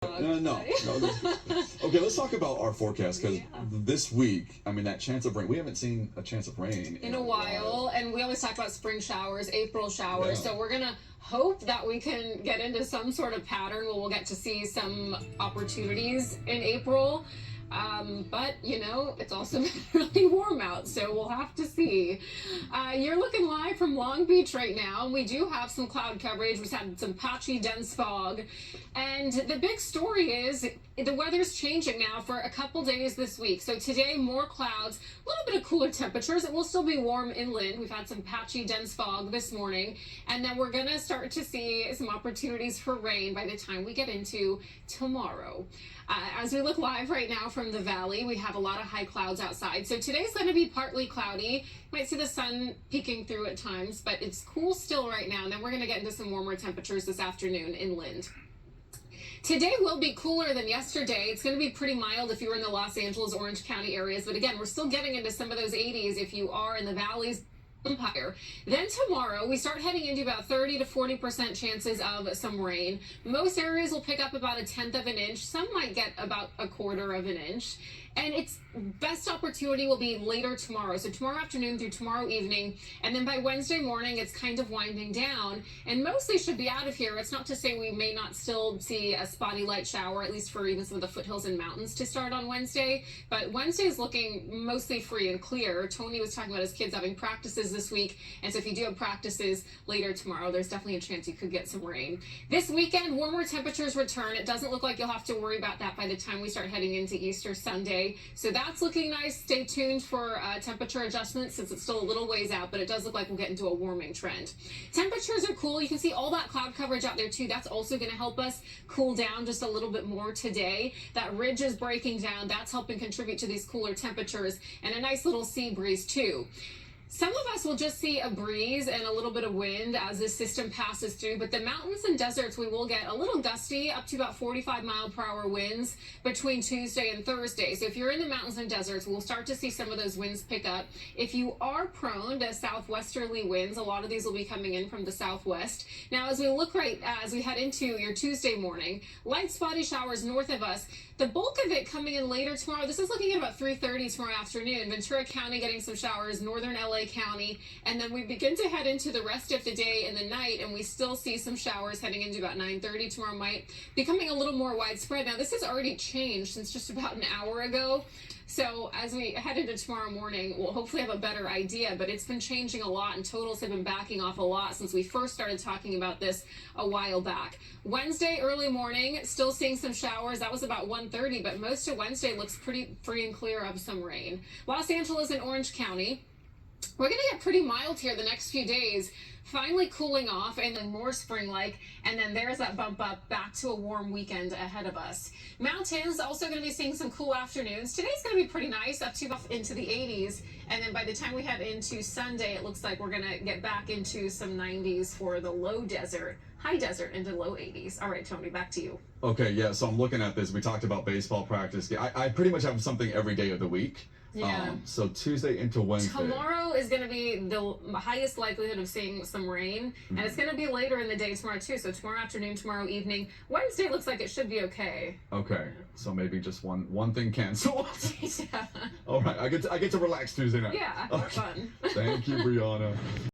No. Okay, let's talk about our forecast, because this week, I mean, that chance of rain, we haven't seen a chance of rain in a while. And we always talk about spring showers, April showers. So we're going to hope that we can get into some sort of pattern where we'll get to see some opportunities in April. But, you know, it's also really warm out, so we'll have to see. You're looking live from Long Beach right now. We do have some cloud coverage. We've had some patchy, dense fog. And the big story is the weather's changing now for a couple days this week. So today, more clouds, a little bit of cooler temperatures. It will still be warm inland. We've had some patchy, dense fog this morning. And then we're going to start to see some opportunities for rain by the time we get into tomorrow. As we look live right now from the valley, we have a lot of high clouds outside. So today's going to be partly cloudy. You might see the sun peeking through at times, but it's cool still right now. And then we're going to get into some warmer temperatures this afternoon inland. Today will be cooler than yesterday. It's going to be pretty mild if you were in the Los Angeles, Orange County areas. But again, we're still getting into some of those 80s if you are in the valleys. Empire. Then tomorrow we start heading into about 30 to 40% chances of some rain. Most areas will pick up about 1/10 of an inch. Some might get about 1/4 of an inch. And its best opportunity will be later tomorrow. So tomorrow afternoon through tomorrow evening. And then by Wednesday morning, it's kind of winding down. And mostly should be out of here. It's not to say we may not still see a spotty light shower, at least for even some of the foothills and mountains to start on Wednesday. But Wednesday is looking mostly free and clear. Tony was talking about his kids having practices this week. And so if you do have practices later tomorrow, there's definitely a chance you could get some rain. This weekend, warmer temperatures return. It doesn't look like you'll have to worry about that by the time we start heading into Easter Sunday. So that's looking nice. Stay tuned for temperature adjustments since it's still a little ways out, but it does look like we'll get into a warming trend. Temperatures are cool. You can see all that cloud coverage out there too. That's also going to help us cool down just a little bit more today. That ridge is breaking down. That's helping contribute to these cooler temperatures and a nice little sea breeze too. Some of us will just see a breeze and a little bit of wind as this system passes through, but the mountains and deserts, we will get a little gusty, up to about 45-mile-per-hour winds between Tuesday and Thursday. So if you're in the mountains and deserts, we'll start to see some of those winds pick up. If you are prone to southwesterly winds, a lot of these will be coming in from the southwest. Now, as we look as we head into your Tuesday morning, light spotty showers north of us, the bulk of it coming in later tomorrow. This is looking at about 3:30 tomorrow afternoon. Ventura County getting some showers, northern LA County, and then we begin to head into the rest of the day and the night, and we still see some showers heading into about 9:30 tomorrow night, becoming a little more widespread. Now, this has already changed since just about an hour ago. So as we head into tomorrow morning, we'll hopefully have a better idea, but it's been changing a lot and totals have been backing off a lot since we first started talking about this a while back. Wednesday, early morning, still seeing some showers. That was about 1:30, but most of Wednesday looks pretty free and clear of some rain. Los Angeles and Orange County, we're going to get pretty mild here the next few days, finally cooling off and then more spring-like, and then there's that bump up back to a warm weekend ahead of us. Mountains also going to be seeing some cool afternoons. Today's going to be pretty nice, up to into the 80s, and then by the time we head into Sunday, it looks like we're going to get back into some 90s for the low desert, high desert into low 80s. All right, Tony, back to you. Okay, yeah, so I'm looking at this. We talked about baseball practice. I pretty much have something every day of the week. Yeah. So Tuesday into Wednesday. Tomorrow is going to be the highest likelihood of seeing some rain, and it's going to be later in the day tomorrow too. So tomorrow afternoon, tomorrow evening. Wednesday looks like it should be okay. Okay, so maybe just one thing canceled. Yeah. All right, I get to relax Tuesday night. Yeah, okay. fun. Thank you, Brianna.